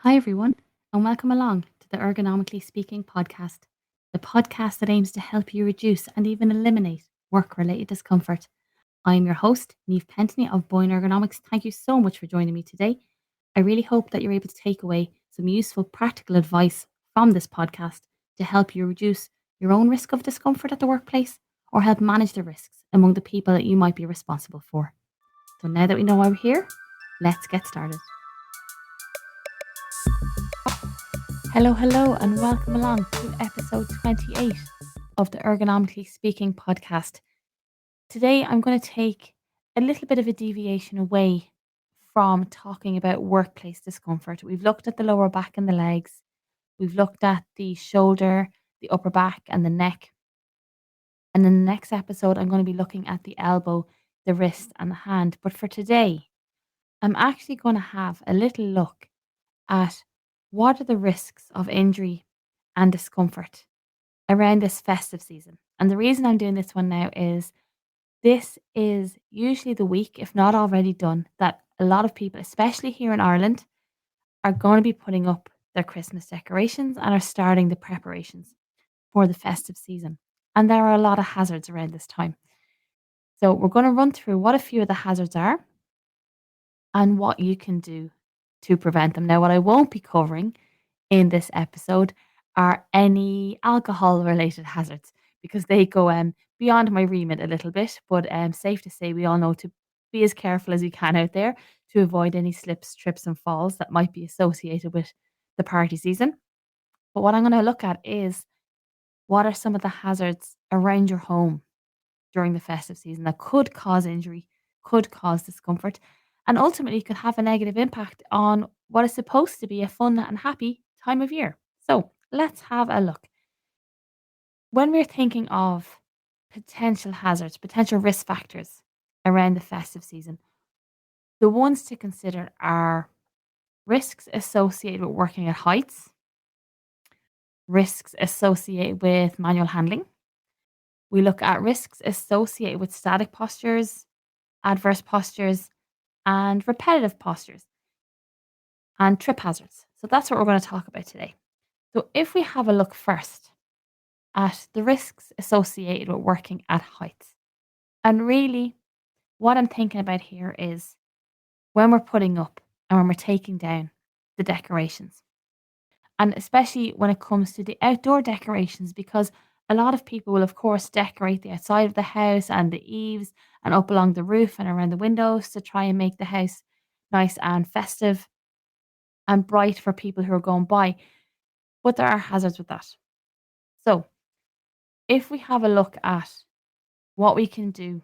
Hi, everyone, and welcome along to the Ergonomically Speaking podcast, the podcast that aims to help you reduce and even eliminate work related discomfort. I'm your host, Neve Pentney of Boyne Ergonomics. Thank you so much for joining me today. I really hope that you're able to take away some useful practical advice from this podcast to help you reduce your own risk of discomfort at the workplace or help manage the risks among the people that you might be responsible for. So now that we know why we're here, let's get started. Hello, and welcome along to episode 28 of the Ergonomically Speaking podcast. Today, I'm going to take a little bit of a deviation away from talking about workplace discomfort. We've looked at the lower back and the legs, we've looked at the shoulder, the upper back, and the neck. And in the next episode, I'm going to be looking at the elbow, the wrist, and the hand. But for today, I'm actually going to have a little look at what are the risks of injury and discomfort around this festive season. And the reason I'm doing this one now is this is usually the week, if not already done, that a lot of people, especially here in Ireland, are going to be putting up their Christmas decorations and are starting the preparations for the festive season. And there are a lot of hazards around this time. So we're going to run through what a few of the hazards are and what you can do to prevent them. Now, what I won't be covering in this episode are any alcohol related hazards because they go beyond my remit a little bit. But safe to say, we all know to be as careful as you can out there to avoid any slips, trips, and falls that might be associated with the party season. But what I'm going to look at is what are some of the hazards around your home during the festive season that could cause injury, could cause discomfort, and ultimately could have a negative impact on what is supposed to be a fun and happy time of year. So let's have a look. When we're thinking of potential hazards, potential risk factors around the festive season, the ones to consider are risks associated with working at heights, risks associated with manual handling. We look at risks associated with static postures, adverse postures, and repetitive postures, and trip hazards. So that's what we're going to talk about today. So if we have a look first at the risks associated with working at heights, and really what I'm thinking about here is when we're putting up and when we're taking down the decorations. And especially when it comes to the outdoor decorations, because a lot of people will, of course, decorate the outside of the house and the eaves and up along the roof and around the windows to try and make the house nice and festive and bright for people who are going by. But there are hazards with that. So, if we have a look at what we can do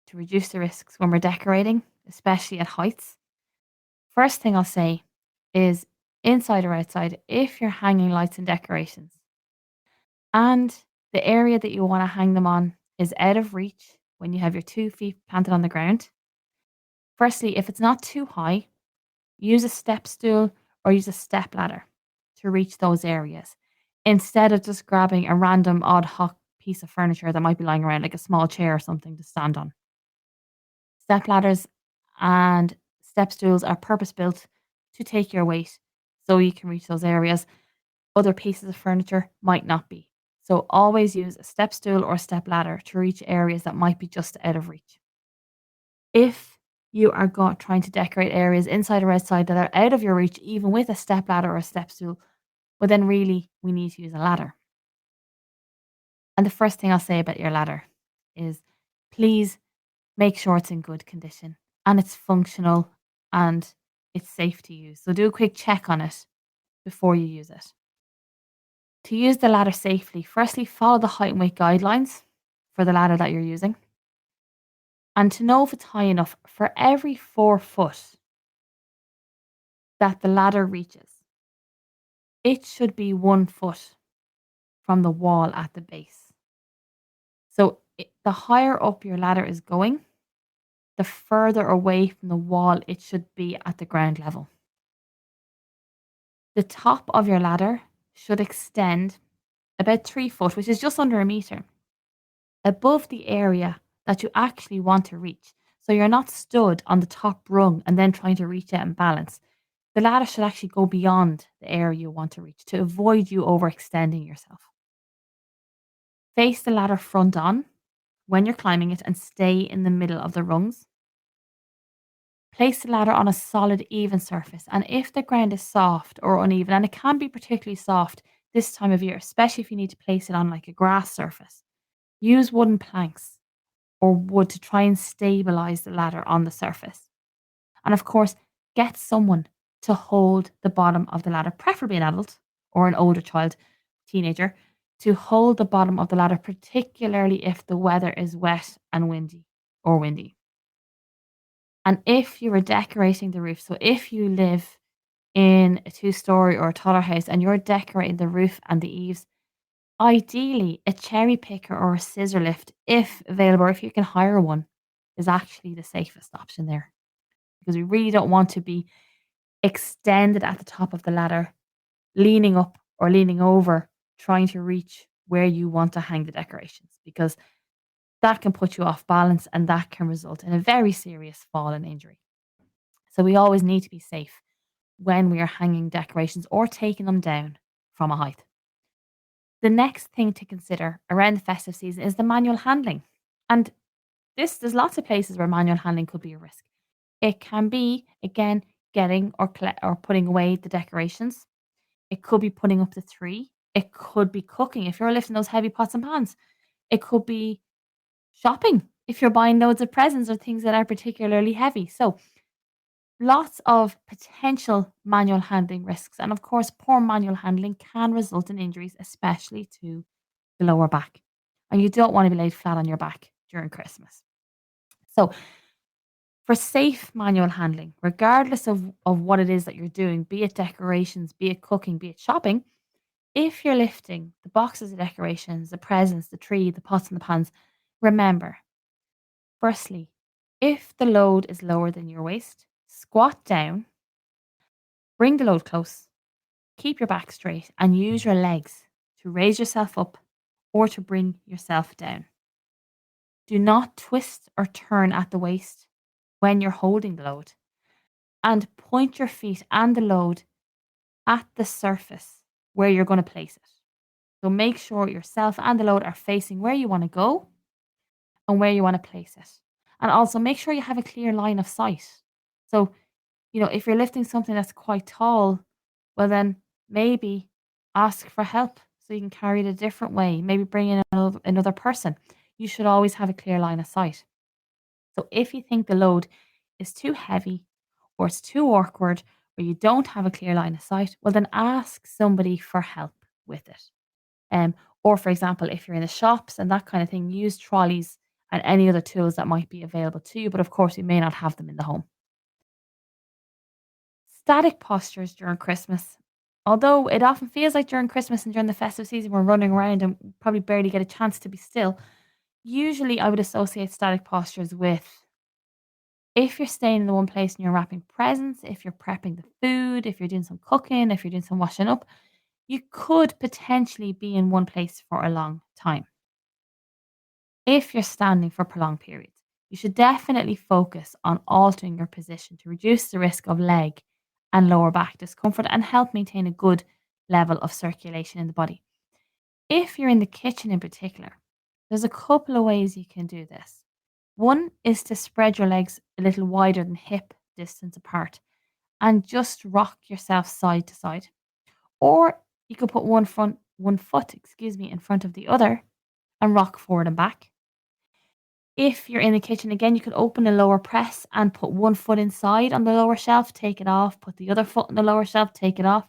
to reduce the risks when we're decorating, especially at heights, first thing I'll say is inside or outside, if you're hanging lights and decorations and the area that you want to hang them on is out of reach when you have your 2 feet planted on the ground, firstly, if it's not too high, use a step stool or use a step ladder to reach those areas instead of just grabbing a random odd hoc piece of furniture that might be lying around, like a small chair or something to stand on. Step ladders and step stools are purpose built to take your weight so you can reach those areas. Other pieces of furniture might not be. So always use a step stool or step ladder to reach areas that might be just out of reach. If you are trying to decorate areas inside or outside that are out of your reach, even with a step ladder or a step stool, well, then really we need to use a ladder. And the first thing I'll say about your ladder is please make sure it's in good condition and it's functional and it's safe to use. So do a quick check on it before you use it. To use the ladder safely, firstly, follow the height and weight guidelines for the ladder that you're using. And to know if it's high enough, for every 4 foot that the ladder reaches, it should be 1 foot from the wall at the base. So the higher up your ladder is going, the further away from the wall it should be at the ground level. The top of your ladder should extend about 3 foot, which is just under a meter, above the area that you actually want to reach. So you're not stood on the top rung and then trying to reach out and balance. The ladder should actually go beyond the area you want to reach to avoid you overextending yourself. Face the ladder front on when you're climbing it and stay in the middle of the rungs. Place the ladder on a solid, even surface. And if the ground is soft or uneven, and it can be particularly soft this time of year, especially if you need to place it on like a grass surface, use wooden planks or wood to try and stabilize the ladder on the surface. And of course, get someone to hold the bottom of the ladder, preferably an adult or an older child, teenager, to hold the bottom of the ladder, particularly if the weather is wet and windy. And if you are decorating the roof, so if you live in a two-story or a taller house and you're decorating the roof and the eaves, ideally a cherry picker or a scissor lift, if available, or if you can hire one, is actually the safest option there. Because we really don't want to be extended at the top of the ladder, leaning up or leaning over, trying to reach where you want to hang the decorations, because that can put you off balance and that can result in a very serious fall and injury. So we always need to be safe when we are hanging decorations or taking them down from a height. The next thing to consider around the festive season is the manual handling. And there's lots of places where manual handling could be a risk. It can be, again, getting or putting away the decorations. It could be putting up the tree. It could be cooking if you're lifting those heavy pots and pans. It could be shopping if you're buying loads of presents or things that are particularly heavy. So lots of potential manual handling risks. And of course, poor manual handling can result in injuries, especially to the lower back. And you don't want to be laid flat on your back during Christmas. So, for safe manual handling, regardless of what it is that you're doing, be it decorations, be it cooking, be it shopping, if you're lifting the boxes of decorations, the presents, the tree, the pots and the pans, remember, firstly, if the load is lower than your waist, squat down, bring the load close, keep your back straight, and use your legs to raise yourself up or to bring yourself down. Do not twist or turn at the waist when you're holding the load, and point your feet and the load at the surface where you're going to place it. So make sure yourself and the load are facing where you want to go and where you want to place it. And also make sure you have a clear line of sight. So, if you're lifting something that's quite tall, well, then maybe ask for help so you can carry it a different way. Maybe bring in another person. You should always have a clear line of sight. So if you think the load is too heavy or it's too awkward or you don't have a clear line of sight, well, then ask somebody for help with it. Or, for example, if you're in the shops and that kind of thing, use trolleys and any other tools that might be available to you. But of course, you may not have them in the home. Static postures during Christmas. Although it often feels like during Christmas and during the festive season, we're running around and probably barely get a chance to be still. Usually, I would associate static postures with if you're staying in the one place and you're wrapping presents, if you're prepping the food, if you're doing some cooking, if you're doing some washing up, you could potentially be in one place for a long time. If you're standing for prolonged periods, you should definitely focus on altering your position to reduce the risk of leg and lower back discomfort and help maintain a good level of circulation in the body. If you're in the kitchen in particular, there's a couple of ways you can do this. One is to spread your legs a little wider than hip distance apart and just rock yourself side to side. Or you could put one foot, in front of the other and rock forward and back. If you're in the kitchen again, you could open a lower press and put one foot inside on the lower shelf, take it off, put the other foot on the lower shelf, take it off.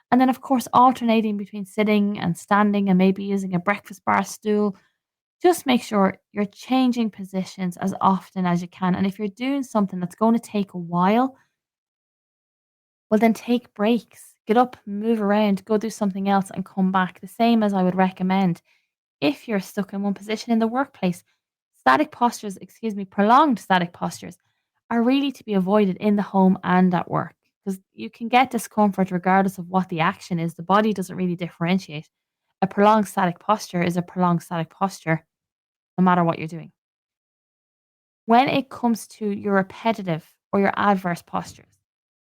And then, of course, alternating between sitting and standing and maybe using a breakfast bar stool. Just make sure you're changing positions as often as you can. And if you're doing something that's going to take a while, well, then take breaks. Get up, move around, go do something else and come back. The same as I would recommend if you're stuck in one position in the workplace. Prolonged static postures are really to be avoided in the home and at work because you can get discomfort regardless of what the action is. The body doesn't really differentiate. A prolonged static posture is a prolonged static posture no matter what you're doing. When it comes to your repetitive or your adverse postures,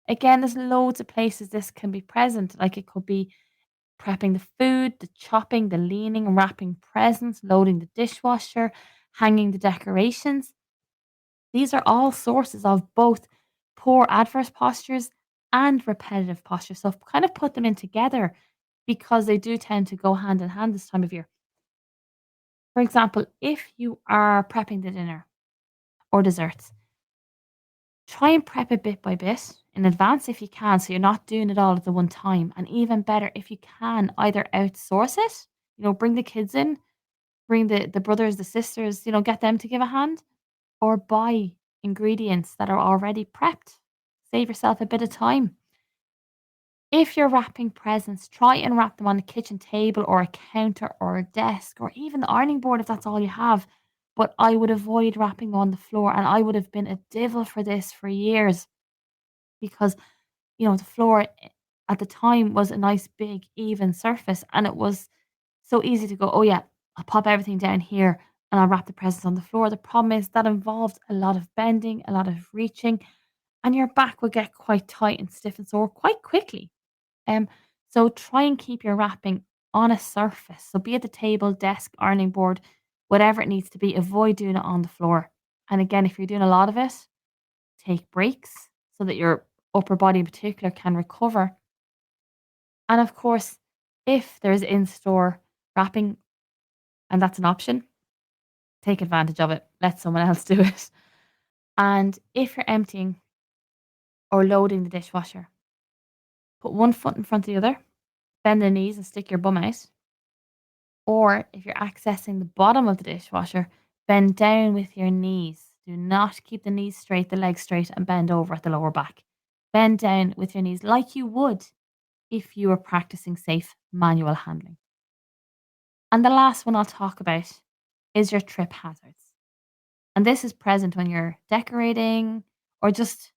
Again, there's loads of places this can be present. Like it could be prepping the food, the chopping, the leaning, wrapping presents, loading the dishwasher, hanging the decorations. These are all sources of both poor adverse postures and repetitive postures. So kind of put them in together because they do tend to go hand in hand this time of year. For example, if you are prepping the dinner or desserts, try and prep it bit by bit in advance if you can, so you're not doing it all at the one time. And even better, if you can, either outsource it, bring the kids in, bring the brothers, the sisters, get them to give a hand, or buy ingredients that are already prepped. Save yourself a bit of time. If you're wrapping presents, try and wrap them on a kitchen table or a counter or a desk or even the ironing board if that's all you have. But I would avoid wrapping on the floor, and I would have been a devil for this for years because the floor at the time was a nice big even surface, and it was so easy to go, oh yeah, I'll pop everything down here and I'll wrap the presents on the floor. The problem is that involved a lot of bending, a lot of reaching, and your back would get quite tight and stiff and sore quite quickly. Um, so try and keep your wrapping on a surface. So be it the table, desk, ironing board, whatever it needs to be. Avoid doing it on the floor. And again, if you're doing a lot of it, take breaks so that your upper body in particular can recover. And of course, if there's in-store wrapping and that's an option, take advantage of it. Let someone else do it. And if you're emptying or loading the dishwasher, put one foot in front of the other, bend the knees and stick your bum out. Or if you're accessing the bottom of the dishwasher, bend down with your knees. Do not keep the knees straight, the legs straight, and bend over at the lower back. Bend down with your knees like you would if you were practicing safe manual handling. And the last one I'll talk about is your trip hazards. And this is present when you're decorating or just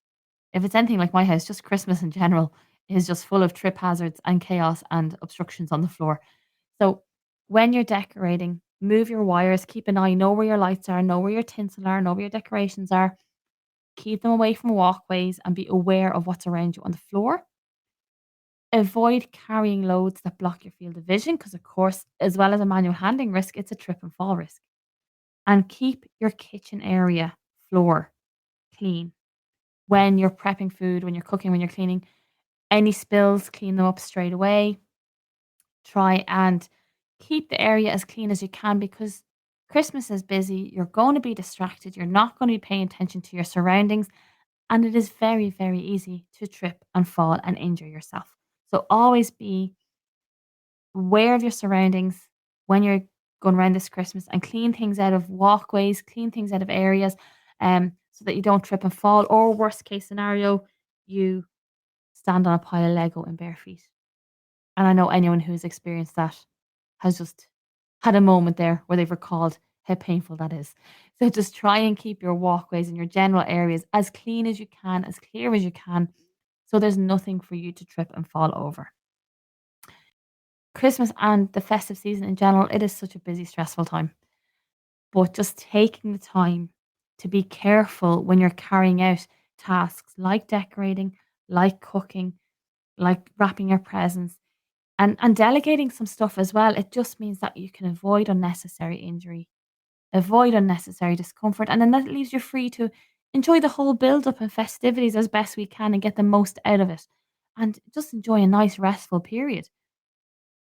if it's anything like my house, just Christmas in general is just full of trip hazards and chaos and obstructions on the floor. So when you're decorating, move your wires, keep an eye, know where your lights are, know where your tinsel are, know where your decorations are. Keep them away from walkways and be aware of what's around you on the floor. Avoid carrying loads that block your field of vision because, of course, as well as a manual handling risk, it's a trip and fall risk. And keep your kitchen area floor clean. When you're prepping food, when you're cooking, when you're cleaning, any spills, clean them up straight away. Try and keep the area as clean as you can because Christmas is busy. You're going to be distracted. You're not going to be paying attention to your surroundings. And it is very, very easy to trip and fall and injure yourself. So always be aware of your surroundings when you're going around this Christmas and clean things out of walkways, clean things out of areas so that you don't trip and fall. Or, worst case scenario, you stand on a pile of Lego in bare feet. And I know anyone who's experienced that has just had a moment there where they've recalled how painful that is. So just try and keep your walkways and your general areas as clean as you can, as clear as you can, so there's nothing for you to trip and fall over. Christmas and the festive season in general, it is such a busy, stressful time. But just taking the time to be careful when you're carrying out tasks like decorating, like cooking, like wrapping your presents, and delegating some stuff as well, it just means that you can avoid unnecessary injury, avoid unnecessary discomfort, and then that leaves you free to enjoy the whole build up and festivities as best we can and get the most out of it. And just enjoy a nice restful period.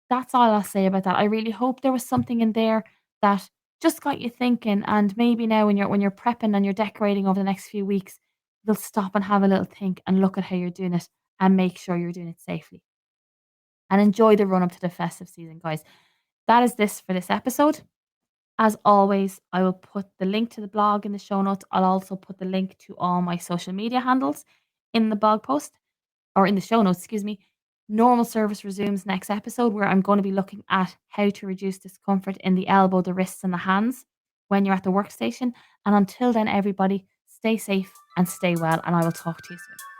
That's all I'll say about that. I really hope there was something in there that just got you thinking, and maybe now when you're prepping and you're decorating over the next few weeks, you'll stop and have a little think and look at how you're doing it and make sure you're doing it safely. And enjoy the run up to the festive season, guys. That is this for this episode. As always, I will put the link to the blog in the show notes. I'll also put the link to all my social media handles in the blog post or in the show notes, excuse me. Normal service resumes next episode where I'm going to be looking at how to reduce discomfort in the elbow, the wrists, and the hands when you're at the workstation. And until then, everybody, stay safe and stay well. And I will talk to you soon.